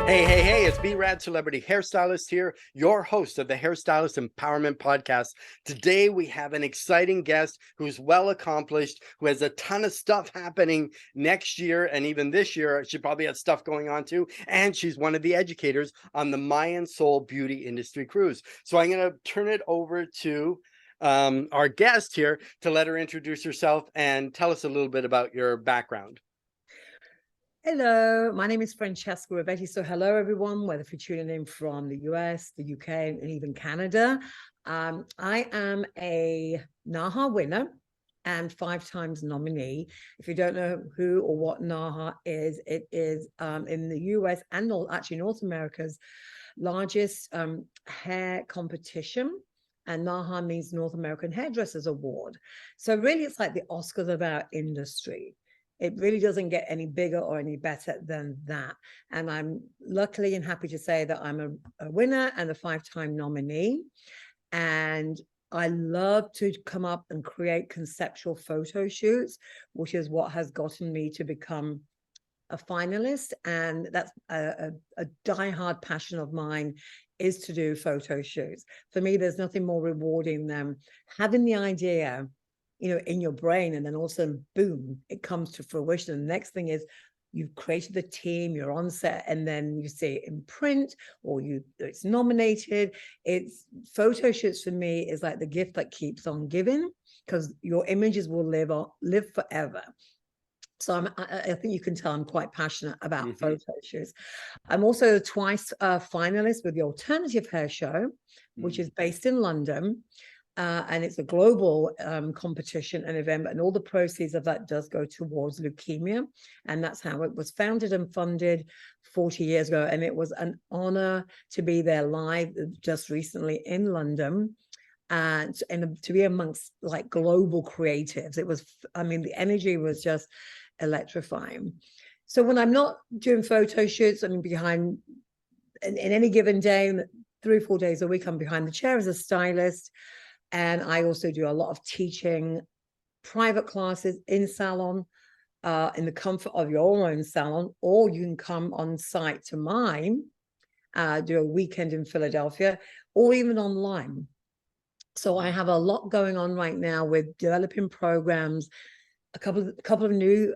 Hey, it's B-Rad Celebrity Hairstylist here, your host of the Hairstylist Empowerment Podcast. Today, we have an exciting guest who's well accomplished, who has a ton of stuff happening next year, and even this year, she probably has stuff going on too, and she's one of the educators on the Mayan Soul Beauty Industry Cruise. So I'm going to turn it over to our guest here to let her introduce herself and tell us a little bit about your background. Hello, my name is Francesca Rivetti. So hello, everyone, whether if you're tuning in from the US, the UK, and even Canada. I am a NAHA winner and 5 times nominee. If you don't know who or what NAHA is, it is in the US and actually North America's largest hair competition. And NAHA means North American Hairdressers Award. So really, it's like the Oscars of our industry. It really doesn't get any bigger or any better than that. And I'm luckily and happy to say that I'm a winner and a 5-time nominee. And I love to come up and create conceptual photo shoots, which is what has gotten me to become a finalist. And that's a diehard passion of mine, is to do photo shoots. For me, there's nothing more rewarding than having the idea, in your brain, and then also boom, it comes to fruition. And the next thing is you've created the team, you're on set, and then you see it in print, or it's nominated. It's photo shoots for me is like the gift that keeps on giving, because your images will live forever. So I think you can tell I'm quite passionate about photo shoots. I'm also twice finalist with the Alternative Hair Show, which is based in London. And it's a global competition and event, and all the proceeds of that does go towards leukemia. And that's how it was founded and funded 40 years ago. And it was an honor to be there live just recently in London, and to be amongst like global creatives. It was, the energy was just electrifying. So when I'm not doing photo shoots, behind in any given day, 3 or 4 days a week, I'm behind the chair as a stylist. And I also do a lot of teaching, private classes in salon, in the comfort of your own salon, or you can come on site to mine, do a weekend in Philadelphia, or even online. So I have a lot going on right now with developing programs, a couple of new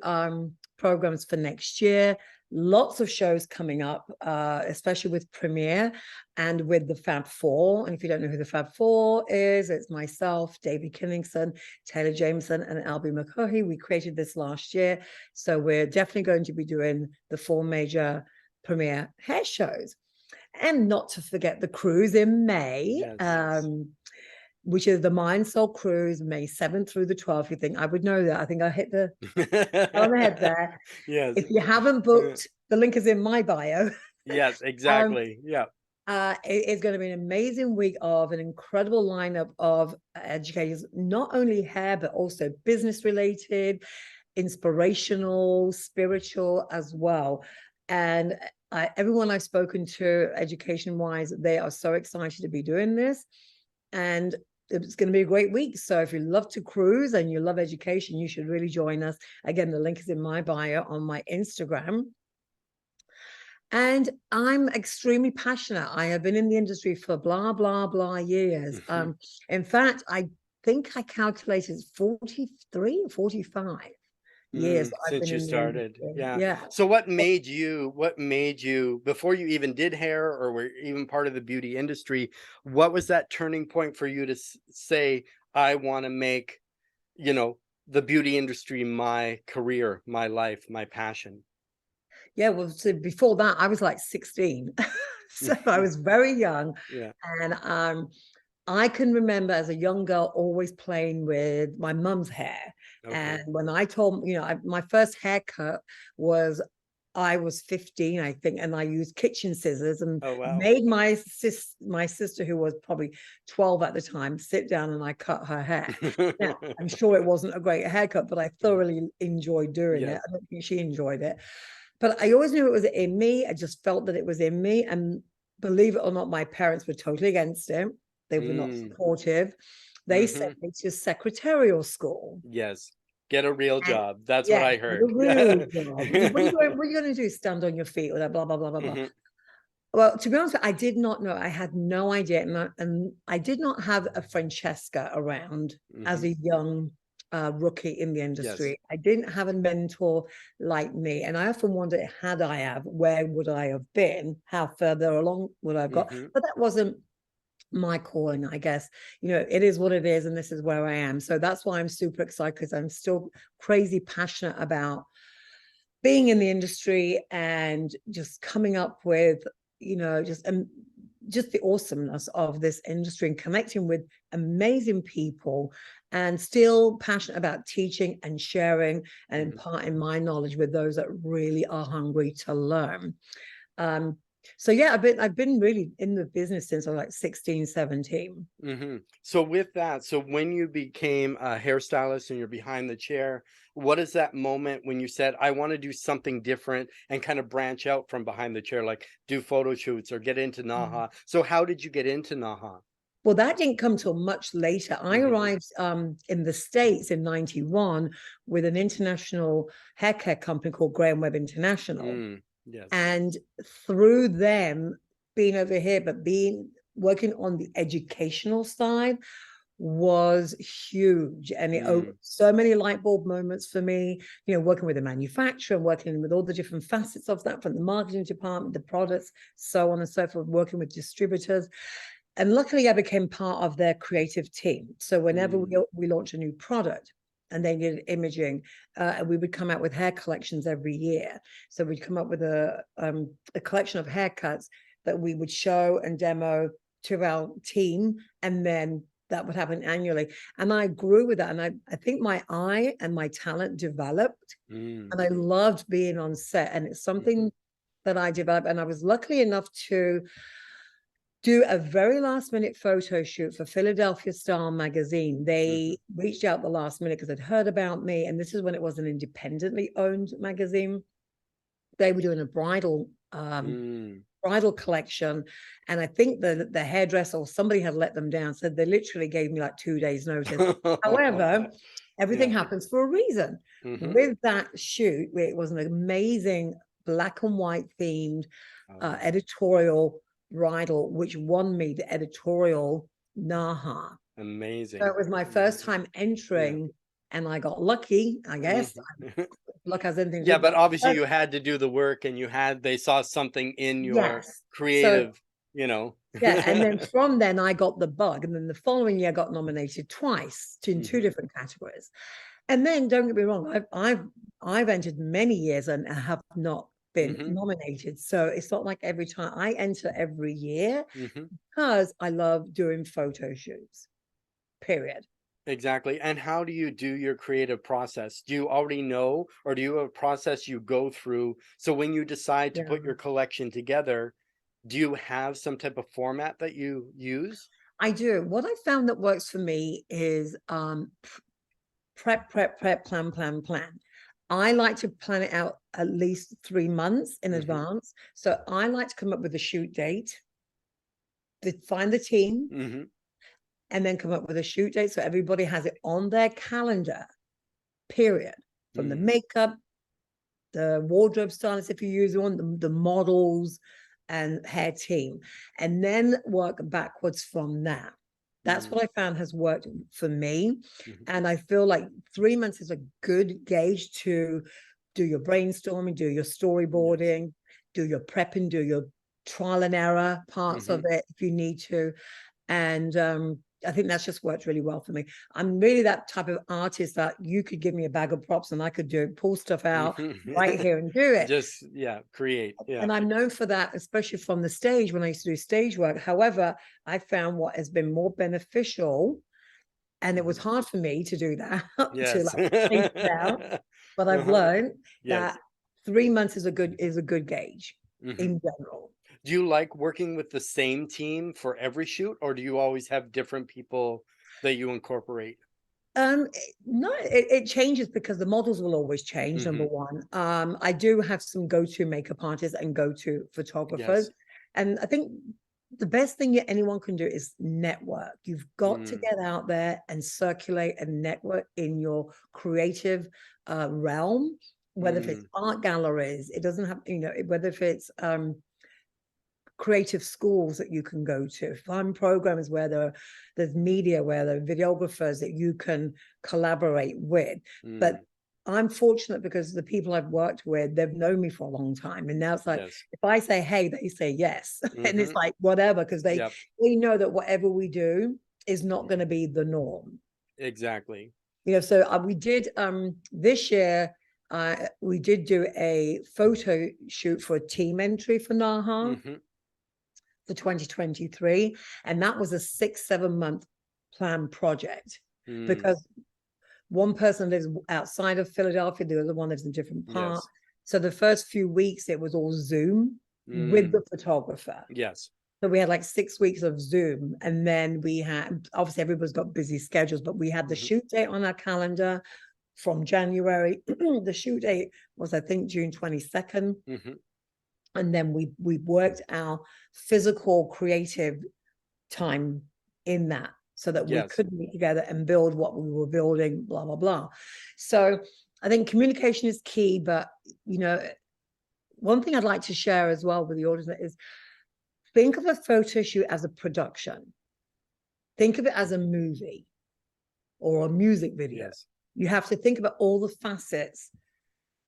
programs for next year. Lots of shows coming up, especially with Premiere and with the Fab Four. And if you don't know who the Fab Four is, it's myself, David Kinningson, Taylor Jameson, and Albie McCaughey. We created this last year. So we're definitely going to be doing the 4 major Premiere hair shows. And not to forget the cruise in May. Yes. Which is the Mayan Soul Cruise, May 7th through the 12th. You think I would know that? I think I hit the on the head there. Yes. If you haven't booked, the link is in my bio. Yes, exactly. Yeah. It's going to be an amazing week of an incredible lineup of educators, not only hair, but also business related, inspirational, spiritual as well. And everyone I've spoken to education wise, they are so excited to be doing this. And it's going to be a great week. So if you love to cruise and you love education, you should really join us. Again, the link is in my bio on my Instagram. And I'm extremely passionate. I have been in the industry for blah, blah, blah years. In fact, I think I calculated 43 or 45 years since you started. Yeah. So what made you, before you even did hair or were even part of the beauty industry, what was that turning point for you to say, I want to make, the beauty industry my career, my life, my passion? Yeah, well, so before that, I was like 16. So I was very young. Yeah. And I can remember as a young girl always playing with my mum's hair. Okay. And when I told, my first haircut was, I was 15, I think, and I used kitchen scissors and made my sister, who was probably 12 at the time, sit down, and I cut her hair. Now, I'm sure it wasn't a great haircut, but I thoroughly enjoyed doing it. I don't think she enjoyed it. But I always knew it was in me. I just felt that it was in me. And believe it or not, my parents were totally against it. They were not supportive. They sent me to secretarial school. Yes. Get a real job. That's what I heard. What are you going to do? Stand on your feet or blah, blah, blah, blah, blah. Well, to be honest, I did not know. I had no idea. And I did not have a Francesca around as a young rookie in the industry. Yes. I didn't have a mentor like me. And I often wonder, had I have, where would I have been? How further along would I have got? But that wasn't my calling, I guess. It is what it is, and this is where I am. So that's why I'm super excited, because I'm still crazy passionate about being in the industry and just coming up with, just the awesomeness of this industry and connecting with amazing people, and still passionate about teaching and sharing and imparting my knowledge with those that really are hungry to learn. So yeah, I've been really in the business since I was like 16, 17. So with that, so when you became a hairstylist and you're behind the chair, what is that moment when you said, I want to do something different and kind of branch out from behind the chair, like do photo shoots or get into NAHA? So how did you get into NAHA? Well, that didn't come till much later. I arrived in the States in 91 with an international hair care company called Graham Webb International. Yes. And through them being over here, but working on the educational side was huge. And it opened so many light bulb moments for me, working with a manufacturer, working with all the different facets of that, from the marketing department, the products, so on and so forth, working with distributors. And luckily I became part of their creative team. So whenever we launch a new product and they needed imaging, we would come out with hair collections every year. So we'd come up with a collection of haircuts that we would show and demo to our team, and then that would happen annually. And I grew with that. And I think my eye and my talent developed, and I loved being on set. And it's something that I developed. And I was lucky enough to do a very last minute photo shoot for Philadelphia Star magazine. They reached out the last minute because they'd heard about me. And this is when it was an independently owned magazine. They were doing a bridal collection. And I think the hairdresser or somebody had let them down. So they literally gave me like 2 days notice. However, everything happens for a reason. With that shoot, it was an amazing black and white themed editorial bridal, which won me the editorial NAHA. Amazing. So it was my first time entering, and I got lucky, I guess. Luck has anything to do. But obviously you had to do the work, and they saw something in your creative, Yeah, and then from then I got the bug, and then the following year I got nominated twice in two different categories. And then don't get me wrong, I've entered many years and have not been nominated. So it's not like every time I enter every year, because I love doing photo shoots, period. Exactly. And how do you do your creative process? Do you already know, or do you have a process you go through? So when you decide to put your collection together, do you have some type of format that you use? I do. What I found that works for me is prep, plan. I like to plan it out at least 3 months in advance. So I like to come up with a shoot date, find the team, and then come up with a shoot date so everybody has it on their calendar, period. From the makeup, the wardrobe stylist, if you use one, the models and hair team, and then work backwards from that. That's what I found has worked for me. And I feel like 3 months is a good gauge to do your brainstorming, do your storyboarding, do your prepping, do your trial and error parts of it if you need to. And I think that's just worked really well for me. I'm really that type of artist that you could give me a bag of props and I could pull stuff out right here and do it. Just, create. And I'm known for that, especially from the stage when I used to do stage work. However, I found what has been more beneficial, and it was hard for me to do that, to like space it out. But I've learned that 3 months is a good gauge in general. Do you like working with the same team for every shoot, or do you always have different people that you incorporate? No, it changes because the models will always change, number one. I do have some go-to makeup artists and go-to photographers. And I think the best thing anyone can do is network. You've got to get out there and circulate and network in your creative realm, whether if it's art galleries, it doesn't have, whether if it's creative schools that you can go to, fun programs where there's media, where there are videographers that you can collaborate with. But I'm fortunate because the people I've worked with, they've known me for a long time. And now it's like, if I say, hey, they say yes. And it's like, whatever, because they know that whatever we do is not going to be the norm. Exactly. You know, so we did, this year, we did do a photo shoot for a team entry for NAHA for 2023. And that was a 6-7 month planned project because one person lives outside of Philadelphia, the other one lives in a different part. So the first few weeks, it was all Zoom with the photographer. So we had like 6 weeks of Zoom. And then we had, obviously everybody's got busy schedules, but we had the shoot date on our calendar from January. The shoot date was, I think, June 22nd. And then we worked our physical creative time in that, so that we could meet together and build what we were building, blah, blah, blah. So I think communication is key, but, you know, one thing I'd like to share as well with the audience is think of a photo shoot as a production. Think of it as a movie or a music video. You have to think about all the facets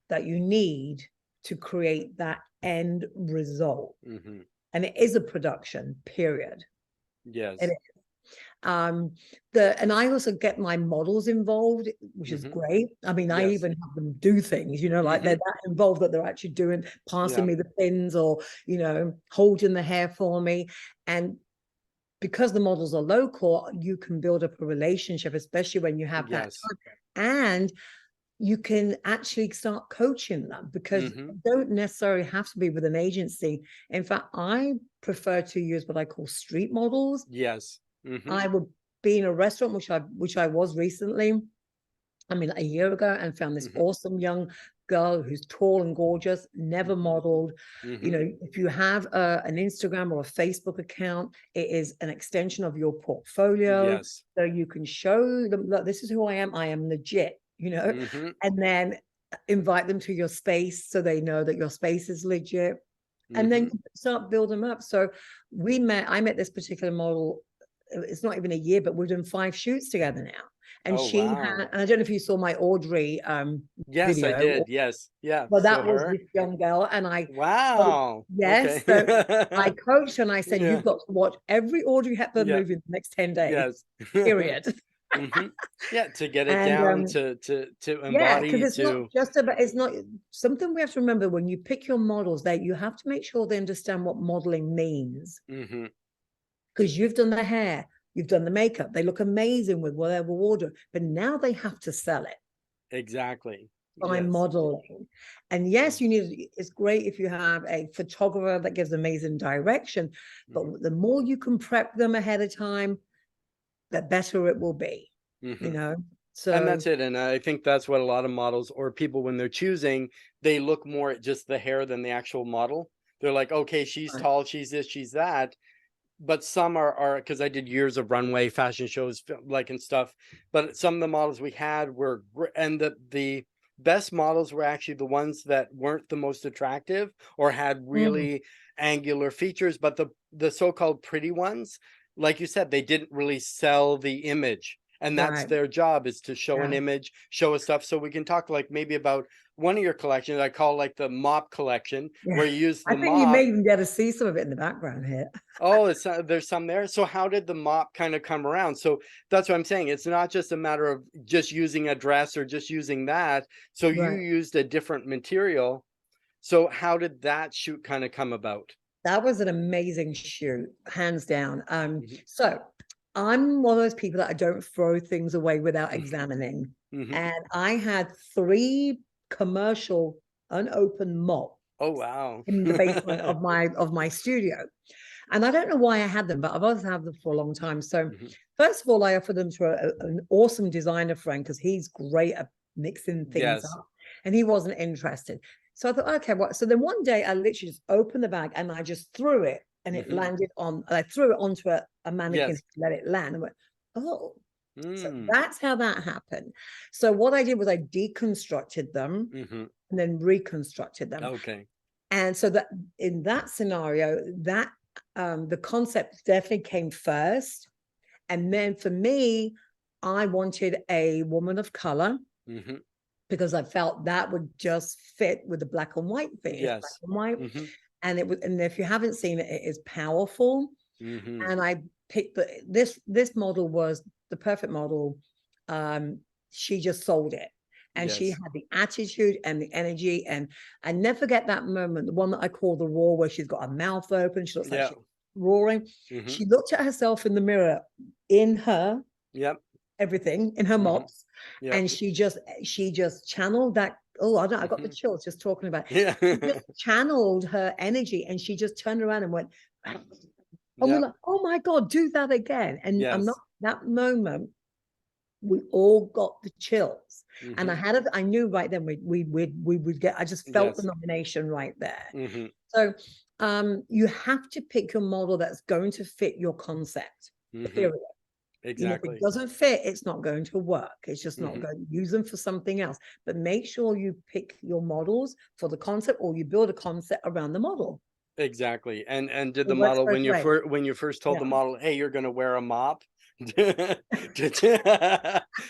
that you need to create that end result. And it is a production, period. It is. And I also get my models involved, which is great. I mean, I even have them do things, you know, like they're that involved that they're actually doing, passing me the pins or, you know, holding the hair for me. And because the models are local, you can build up a relationship, especially when you have that time. And you can actually start coaching them, because you don't necessarily have to be with an agency. In fact, I prefer to use what I call street models. I would be in a restaurant, which I was recently, I mean, a year ago, and found this awesome young girl who's tall and gorgeous, never modeled. You know, if you have an Instagram or a Facebook account, it is an extension of your portfolio. So you can show them, look, this is who I am legit, you know, and then invite them to your space so they know that your space is legit. And then you start building them up. So I met this particular model, it's not even a year, but we've done 5 shoots together now. And had, and I don't know if you saw my Audrey video. I did. Yeah. Well, that was this young girl. And I, Okay. So I coached her and I said, you've got to watch every Audrey Hepburn movie in the next 10 days. Period. To get it down, to embody. Because it's not just about, it's not something we have to remember when you pick your models, that you have to make sure they understand what modeling means. Because you've done the hair, you've done the makeup, they look amazing with whatever order, but now they have to sell it. By modeling. And yes, you need, it's great if you have a photographer that gives amazing direction, but the more you can prep them ahead of time, the better it will be, you know. So, and that's it. And I think that's what a lot of models or people, when they're choosing, they look more at just the hair than the actual model. They're like, okay, she's tall, she's this, she's that. But some are because I did years of runway fashion shows, like, and stuff. But some of the models we had were, and the best models were actually the ones that weren't the most attractive or had really angular features. But the so-called pretty ones, like you said, they didn't really sell the image. And that's their job, is to show an image, show us stuff. So we can talk like maybe about one of your collections I call like the mop collection, where you use the mop. I think you may even get to see some of it in the background here. Oh, there's some there. So how did the mop kind of come around? So that's what I'm saying. It's not just a matter of just using a dress or just using that. So you used a different material. So how did that shoot kind of come about? That was an amazing shoot, hands down. So I'm one of those people that I don't throw things away without examining. And I had 3 commercial unopened mop. Oh, wow. In the basement of my studio. And I don't know why I had them, but I've always had them for a long time. So first of all, I offered them to an awesome designer friend, because he's great at mixing things up. And he wasn't interested. So I thought, okay, well, so then one day I literally just opened the bag and I just threw it, and it landed on, I threw it onto a mannequin, let it land, and went, oh. So that's how that happened. So what I did was I deconstructed them and then reconstructed them. Okay. And so that in that scenario, that the concept definitely came first. And then for me, I wanted a woman of color because I felt that would just fit with the black and white thing. It's black and white. And it was, and if you haven't seen it, it is powerful. And I picked this model was the perfect model. She just sold it. And she had the attitude and the energy. And I never forget that moment, the one that I call the roar, where she's got her mouth open. She looks like she's roaring. She looked at herself in the mirror, in her everything, in her mops. And she just channeled that. Oh, I got the chills just talking about it. She just channeled her energy, and she just turned around and went, and we're like, oh my God, do that again. And I'm not, that moment, we all got the chills. And I knew right then we would get, I just felt the nomination right there. So you have to pick your model that's going to fit your concept, period. Exactly. If it doesn't fit, it's not going to work. It's just not going to use them for something else. But make sure you pick your models for the concept, or you build a concept around the model. Exactly. And did the model, when you first told the model, hey, you're going to wear a mop,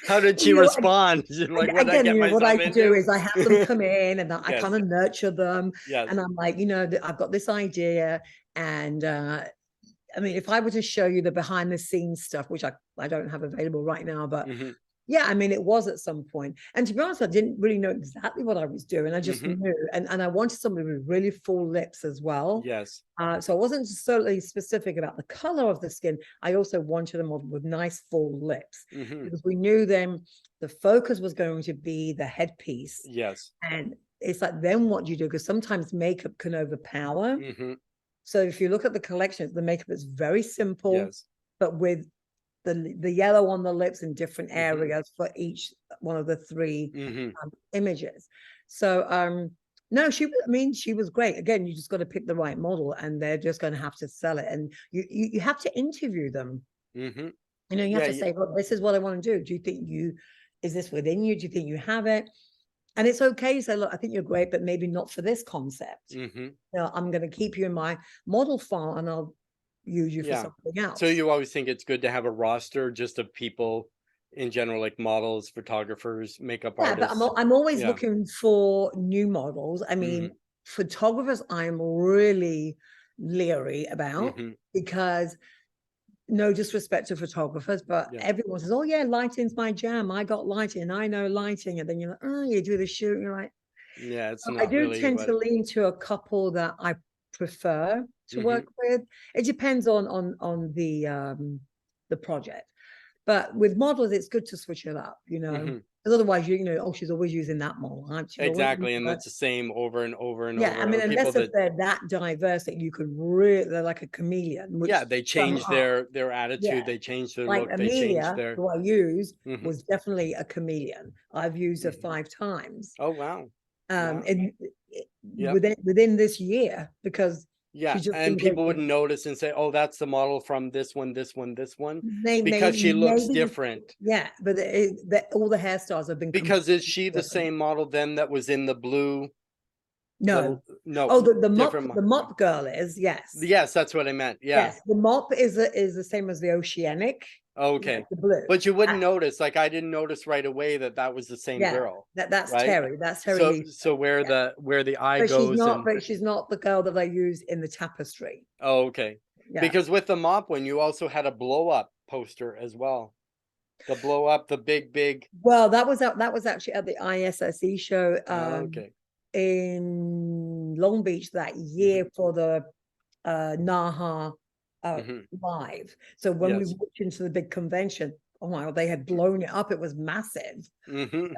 how did she respond? Like, what again, I get myself what I into? do is I have them come in, and I kind of nurture them. And I'm like, I've got this idea. And I mean, if I were to show you the behind the scenes stuff, which I don't have available right now, but yeah, I mean, it was at some point. And to be honest, I didn't really know exactly what I was doing. I just knew. And I wanted somebody with really full lips as well. So I wasn't solely specific about the color of the skin. I also wanted a model with nice full lips, because we knew then the focus was going to be the headpiece. And it's like, then what do you do? Because sometimes makeup can overpower. So if you look at the collections, the makeup is very simple, but with the yellow on the lips in different areas for each one of the three images. So no, she was great. Again, you just got to pick the right model, and they're just going to have to sell it. And you have to interview them. You have to say, well, this is what I want to do. Do you think is this within you? Do you think you have it? And it's okay to say, look, I think you're great, but maybe not for this concept. I'm going to keep you in my model file, and I'll use you for something else. So you always think it's good to have a roster just of people in general, like models, photographers, makeup artists? But I'm always looking for new models. I mean, photographers, I'm really leery about, because no disrespect to photographers, but everyone says, oh yeah, lighting's my jam. I got lighting, I know lighting. And then you're like, oh, you do the shoot, and you're like, it's not I do really tend to lean to a couple that I prefer to work with. It depends on the project. But with models, it's good to switch it up, because otherwise, she's always using that model. Exactly, and that's the same over and over and over. Yeah, I mean, unless if they're that diverse that you could really, they're like a chameleon. They change their attitude, they change their look, they change their. Who I use was definitely a chameleon. I've used her 5 times. Oh wow! Within this year, because and people wouldn't notice and say, oh, that's the model from this one, because she looks different. But all the hairstyles have been, because is she the same model then that was in the blue? No. Oh, the mop girl is, yes, that's what I meant. Yes, the mop is the same as the oceanic. Okay, the blue. But you wouldn't notice, like I didn't notice right away that was the same girl. That's right? Terry. That's Terry. So where the eye goes, but she's not the girl that I used in the tapestry. Oh, okay. Because with the mop one, you also had a blow up poster as well. The blow up, the big. Well, that was actually at the ISSE show. In Long Beach that year for the NAHA live. So when we walked into the big convention, oh my God, they had blown it up. It was massive. It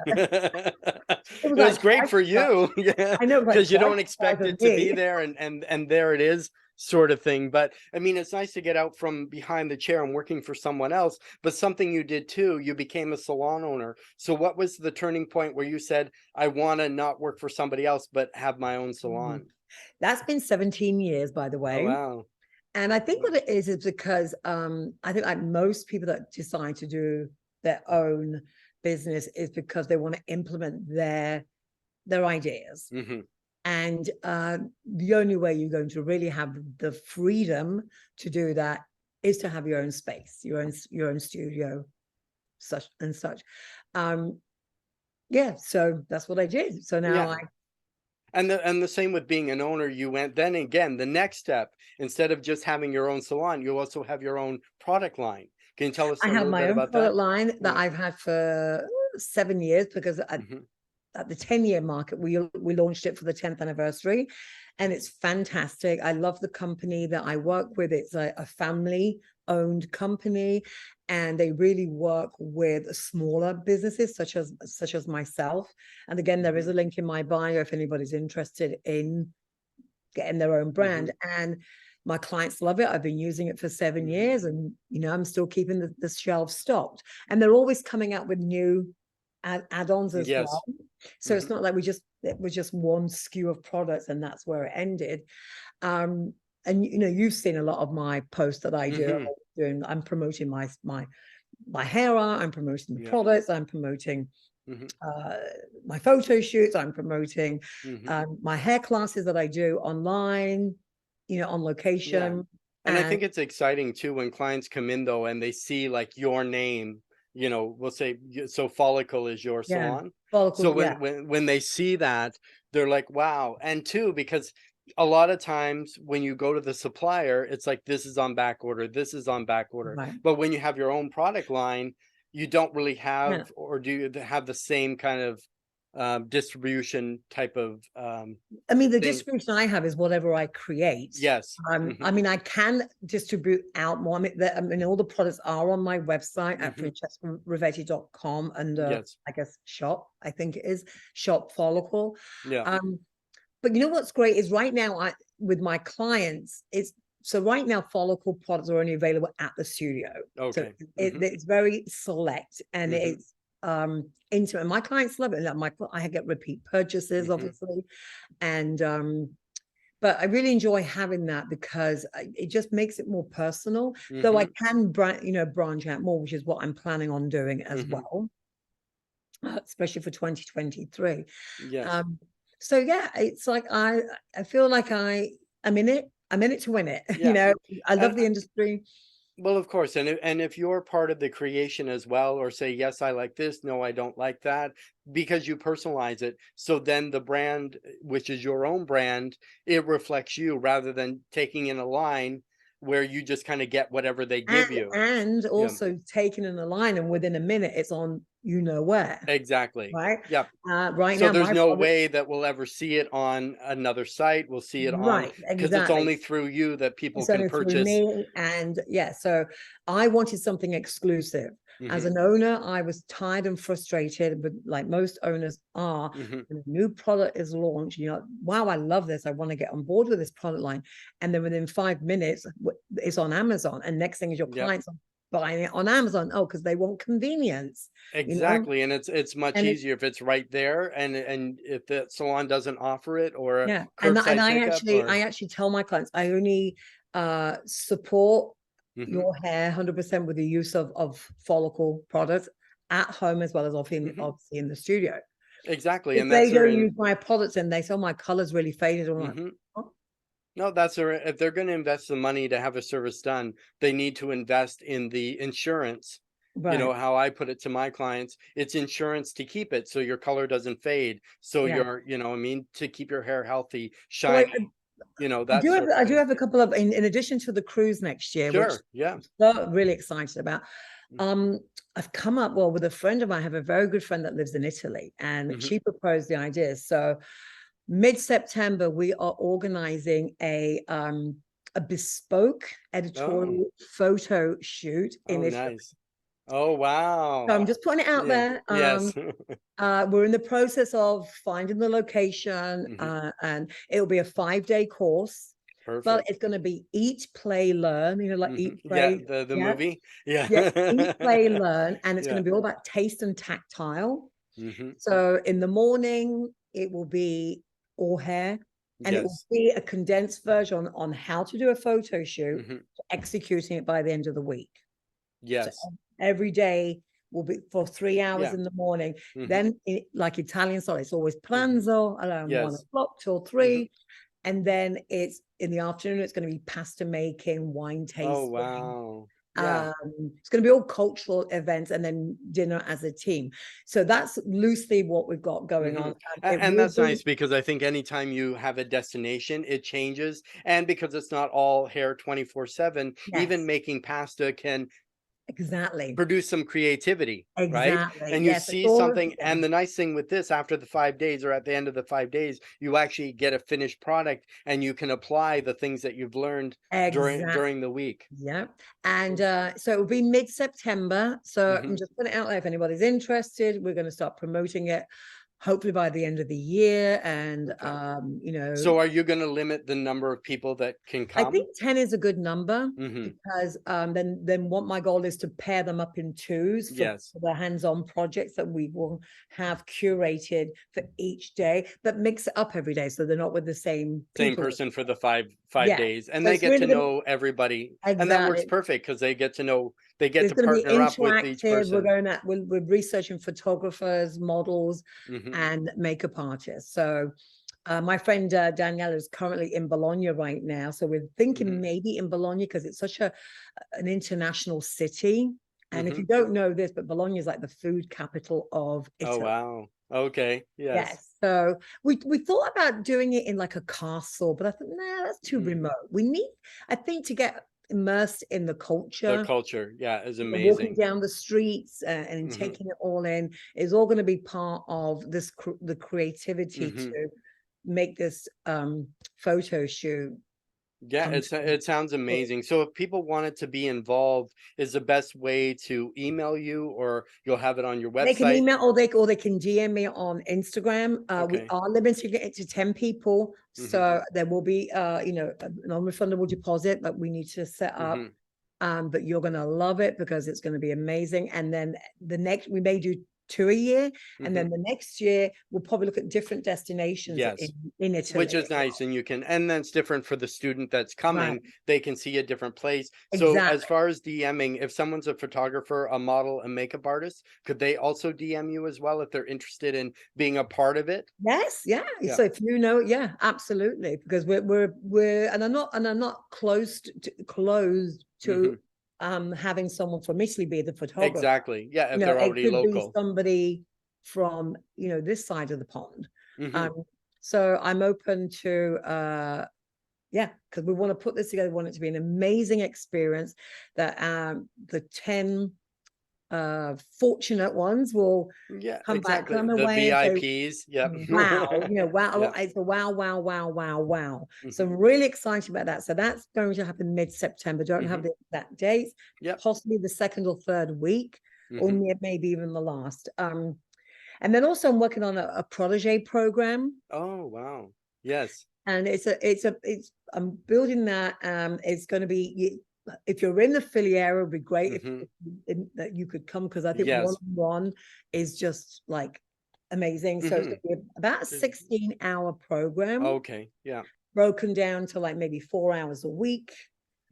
was great for you. I know, because you don't expect it to be there, and there it is, sort of thing. But I mean, it's nice to get out from behind the chair and working for someone else. But something you did too, you became a salon owner. So what was the turning point where you said, I want to not work for somebody else, but have my own salon? That's been 17 years, by the way. Oh, wow. And I think what it is because I think like most people that decide to do their own business is because they want to implement their ideas. And the only way you're going to really have the freedom to do that is to have your own space, your own studio, such and such. Yeah, so that's what I did. So now And the same with being an owner, you went then again, the next step, instead of just having your own salon, you also have your own product line. Can you tell us a I have little my bit own about product that? line that I've had for 7 years, because at the 10-year market, we launched it for the 10th anniversary, and it's fantastic. I love the company that I work with. It's a family-owned company, and they really work with smaller businesses such as myself. And again, there is a link in my bio if anybody's interested in getting their own brand. And my clients love it. I've been using it for 7 years, and I'm still keeping the shelves stocked. And they're always coming out with new add-ons as well. So it's not like it was just one SKU of products and that's where it ended. And you've seen a lot of my posts that I do. I'm promoting my hair art, I'm promoting the products, I'm promoting my photo shoots, I'm promoting my hair classes that I do online, on location. And I think it's exciting too when clients come in though and they see like your name, we'll say, so Follicle is your salon. Follicle, so when they see that, they're like, wow. And two, because a lot of times when you go to the supplier, it's like, this is on back order, this is on back order. Right. But when you have your own product line, you don't really have, or do you have the same kind of distribution type of I mean, the distribution I have is whatever I create. Yes. I mean, I can distribute out more. I mean, all the products are on my website at francescarivetti.com under, I guess, shop, I think it is, shop Follicle. But you know what's great is right now with my clients, so right now Follicle products are only available at the studio. So it's very select, and it's intimate. My clients love it. I get repeat purchases, obviously, and but I really enjoy having that because it just makes it more personal. Though I can branch out more, which is what I'm planning on doing as well, especially for 2023. So yeah, it's like I feel like I'm in it to win it. I love the industry. Well, of course. And if you're part of the creation as well, or say, yes, I like this, no, I don't like that, because you personalize it. So then the brand, which is your own brand, it reflects you rather than taking in a line where you just kind of get whatever they give you. And also taking in a line and within a minute it's on where. Exactly. Right. Yeah. Right. So now there's no way that we'll ever see it on another site. We'll see it on, because it's only through you that people can purchase. Through me. And so I wanted something exclusive. As an owner, I was tired and frustrated, but like most owners are, when a new product is launched, wow, I love this, I want to get on board with this product line, and then within 5 minutes it's on Amazon, and next thing is your clients buying it on Amazon. Because they want convenience. Exactly. And it's much easier if it's right there, and if the salon doesn't offer it, or a curbside pickup. I actually tell my clients, I only support your hair 100% with the use of Follicle products at home, as well as obviously in the studio. Exactly. If and they don't use my products and they say, oh, my color's really faded, I'm like, oh. No, if they're going to invest the money to have a service done, they need to invest in the insurance. How I put it to my clients, it's insurance to keep it so your color doesn't fade. So you're, to keep your hair healthy, shiny. I do have a couple of, in addition to the cruise next year, which I'm really excited about. I've come up with a friend of mine. I have a very good friend that lives in Italy, and she proposed the idea. So mid-September, we are organizing a bespoke editorial photo shoot in Italy. Nice. Oh, wow. So I'm just putting it out there. Yes. We're in the process of finding the location, and it'll be a 5-day course. Perfect. But it's going to be eat, play, learn, like eat, play. The movie. Eat, play, learn. And it's going to be all about taste and tactile. So in the morning, it will be all hair. And it will be a condensed version on how to do a photo shoot, executing it by the end of the week. Yes. So every day will be for 3 hours Yeah. in the morning. Mhm. Then, like Italian style, it's always pranzo around Yes. 1 o'clock till 3. And then it's in the afternoon, it's going to be pasta making, wine tasting. Oh, wow. Yeah. It's going to be all cultural events and then dinner as a team. So that's loosely what we've got going on. It And will that's be, nice because I think anytime you have a destination, it changes. And because it's not all hair 24/7, even yes, making pasta can exactly. produce some creativity, right? Exactly. And you Yes, it's see all something, yeah. and the nice thing with this, after the 5 days or at the end of the 5 days, you actually get a finished product and you can apply the things that you've learned during the week. Yeah. And so it will be mid-September. So I'm Mhm. just putting it out there if anybody's interested. We're going to start promoting it hopefully by the end of the year. And Okay. So are you going to limit the number of people that can I come? think 10 is a good number Mhm. because then what my goal is to pair them up in twos for Yes. the hands-on projects that we will have curated for each day, but mix it up every day so they're not with the same Same people. person for the five Yeah. days, and So they it's get to really gonna know everybody, and that works exactly. perfect because they get It's to going to be partner up with each interactive. person. We're researching photographers, models, Mhm. and makeup artists. So my friend Daniela is currently in Bologna right now. So we're thinking Mhm. maybe in Bologna because it's such an international city. And if you Mhm. don't know this, but Bologna is like the food capital of Oh, Italy. wow. Okay. Yes. Yes. So we thought about doing it in like a castle, but I thought, nah, that's too Mm. remote. We need, I think, to get immersed in the The culture, culture, yeah, is walking amazing. down the streets and Mhm. taking it all in is all going to be part of this the creativity Mhm. to make this photo shoot Yeah, come to it sounds amazing. So if people wanted to be involved, is the best way to email you, or you'll have it on your they can website? email or they can DM me on Instagram. We Okay. are limiting it to 10 people. Mhm. So there will be a non-refundable deposit that we need to set up. Mhm. But you're gonna love it because it's gonna be amazing. And then the next we may do 2 a year, and then Mhm. the next year we'll probably look at different destinations Yes. in Which Italy is as well. nice, and and that's different for the student that's Right. coming. They can see a different place. So as Exactly. far as DMing, if someone's a photographer, a model, a makeup artist, could they also DM you as well if they're interested in being a part of it? Yes, yeah. Yeah. So if you know, yeah, absolutely. Because we're and I'm not closed to Mhm. having someone from Italy be the photographer. Exactly. Yeah, You if know, they're it already could be local. somebody from, this side of the pond. Mhm. Um, so I'm open to yeah, because we want to put this together. We want it to be an amazing experience that the 10 fortunate ones will Yeah, come back, exactly. come The away and say, VIPs. Yep. wow, wow, Yeah. it's a wow, wow, wow, wow, wow. So I'm Mhm. really excited about that. So that's going to happen mid-September. Don't have Mhm. the exact dates, Yep. possibly the second or third week, or Mhm. maybe even the last. And then also I'm working on a protege program, Oh, wow. Yes. and it's I'm building that. It's going to be if you're in the Philly area, it would be great Mhm. that you could come because I think Yes. one-on-one is just like amazing. So it's Mhm. going to be about a 16-hour program Okay. Yeah. broken down to like maybe 4 hours a week,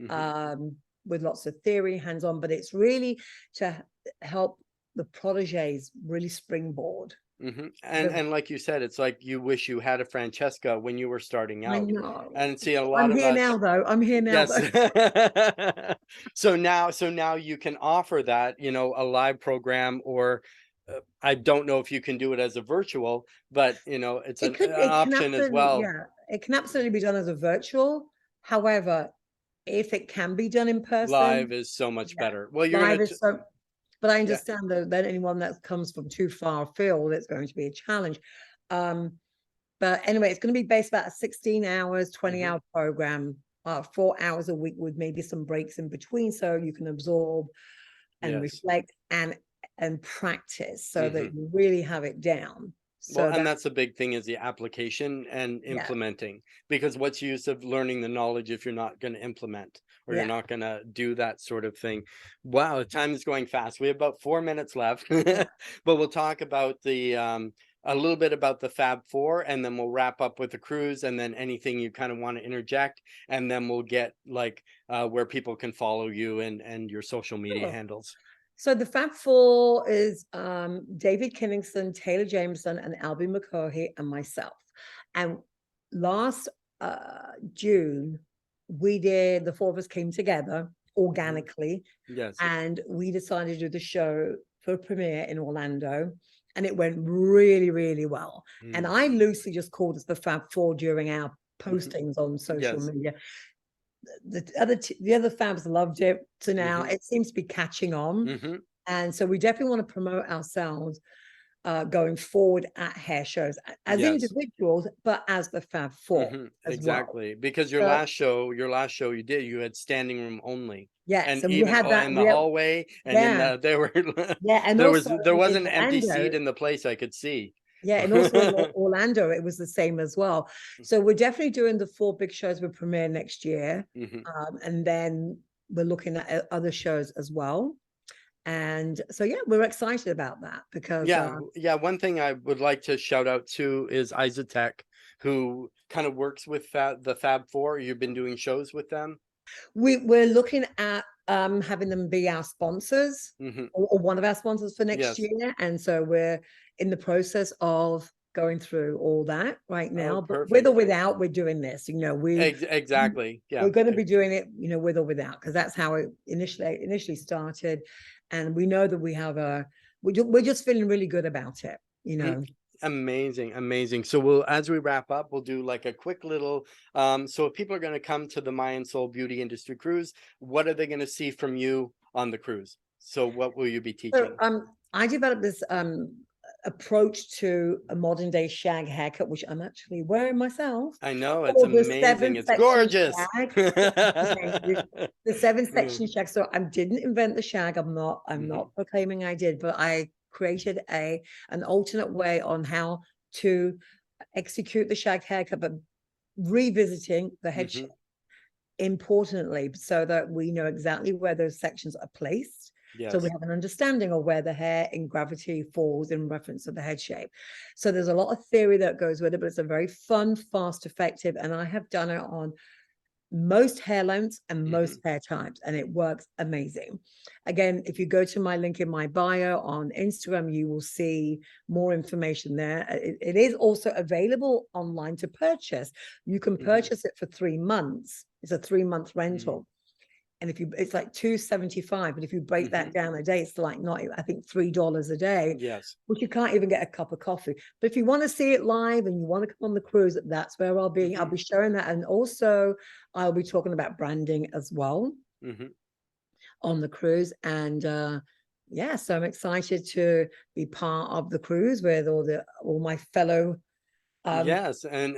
Mhm. um, with lots of theory, hands-on, but it's really to help the proteges really springboard. Mhm. Because And like you said, it's like you wish you had a Francesca when you were starting I out. know And see a lot I'm of here us. now, though. I'm here now, Yes. though. So now you can offer that, a live program, or I don't know if you can do it as a virtual, but it's an It can option as absolutely, well. yeah, it can absolutely be done as a virtual. However, if it can be done in Live person, is so much yeah, better. Well, live is so. But I yeah. understand though that anyone that comes from too far afield, it's going to be a challenge. Um, but anyway, it's going to be based about a 16 hours, 20 Mhm. hour program, 4 hours a week with maybe some breaks in between, so you can absorb and Yes. reflect and practice so that Mhm. you really have it down. Well, So and that that's the big thing, is the application and yeah, implementing. Because what's the use of learning the knowledge if you're not going to implement, or you're yeah. not going to do that sort of thing? Wow, time is going fast. We have about 4 minutes left, Yeah. but we'll talk about a little bit about the Fab Four, and then we'll wrap up with the cruise, and then anything you kind of want to interject, and then we'll get like where people can follow you and your social media Sure. handles. So the Fab Four is David Kinningston, Taylor Jameson, and Albie McCaughey, and myself. And last June, the four of us came together organically. Yes. And we decided to do the show for a premiere in Orlando. And it went really, really well. And I loosely just called us the Fab Four during our postings on social media. The other Fabs loved it. So now it seems to be catching on. And so we definitely want to promote ourselves going forward at hair shows as individuals, but as the Fab Four as exactly well. Because your last show you had standing room only. Yes, and we even had that in the hallway, and in there were and there also was an in empty Orlando, seat in the place I could see. Yeah, and also in Orlando, it was the same as well. So we're definitely doing the 4 big shows with premiere next year. And then we're looking at other shows as well. And so, yeah, we're excited about that because... One thing I would like to shout out to is Isotech, who kind of works with the Fab Four. You've been doing shows with them? We're looking at having them be our sponsors or one of our sponsors for next year. And so we're in the process of going through all that right now. But with or without, we're doing this. You know, exactly. We're going to be doing it, you know, with or without, because that's how it initially started. And we know that we have we're just feeling really good about it, you know. Amazing. So as we wrap up, we'll do like a quick little so if people are going to come to the Mayan Soul Beauty Industry Cruise, what are they going to see from you on the cruise? So what will you be teaching? So, I developed this approach to a modern day shag haircut, which I'm actually wearing myself. I know, it's amazing. It's gorgeous. The 7-section shag. So I didn't invent the shag. I'm not proclaiming I did, but I created an alternate way on how to execute the shag haircut, but revisiting the head shape importantly, so that we know exactly where those sections are placed. So we have an understanding of where the hair in gravity falls in reference to the head shape. So there's a lot of theory that goes with it, but it's a very fun, fast, effective. And I have done it on most hair lengths and most hair types, and it works amazing. Again, if you go to my link in my bio on Instagram, you will see more information there. It is also available online to purchase. You can purchase it for 3 months. It's a 3-month rental. And it's like $275, but if you break that down a day, it's like I think $3 a day. Yes. Which you can't even get a cup of coffee. But if you want to see it live and you want to come on the cruise, that's where I'll be. I'll be showing that, and also I'll be talking about branding as well on the cruise. And so I'm excited to be part of the cruise with all my fellow. Yes, and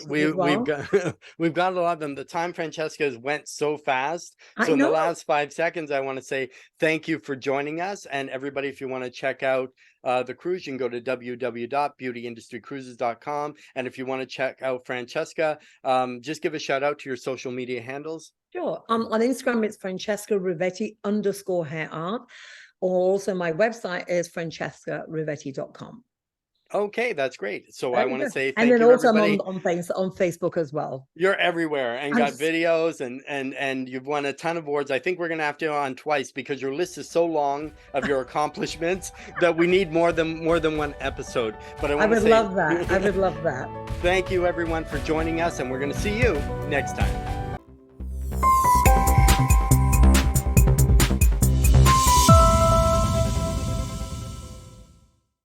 we've got a lot of them. The time, Francesca, has went so fast. So in the last 5 seconds, I want to say thank you for joining us. And everybody, if you want to check out the cruise, you can go to www.beautyindustrycruises.com. And if you want to check out Francesca, just give a shout out to your social media handles. Sure. On Instagram, it's Francesca Rivetti _hair art. Or also my website is francescarivetti.com. Okay, that's great. So I want to say thank you. And then also everybody. I'm on Facebook as well. You're everywhere and got videos and you've won a ton of awards. I think we're going to have to on twice because your list is so long of your accomplishments that we need more than one episode. But I would love that. I would love that. Thank you everyone for joining us, and we're going to see you next time.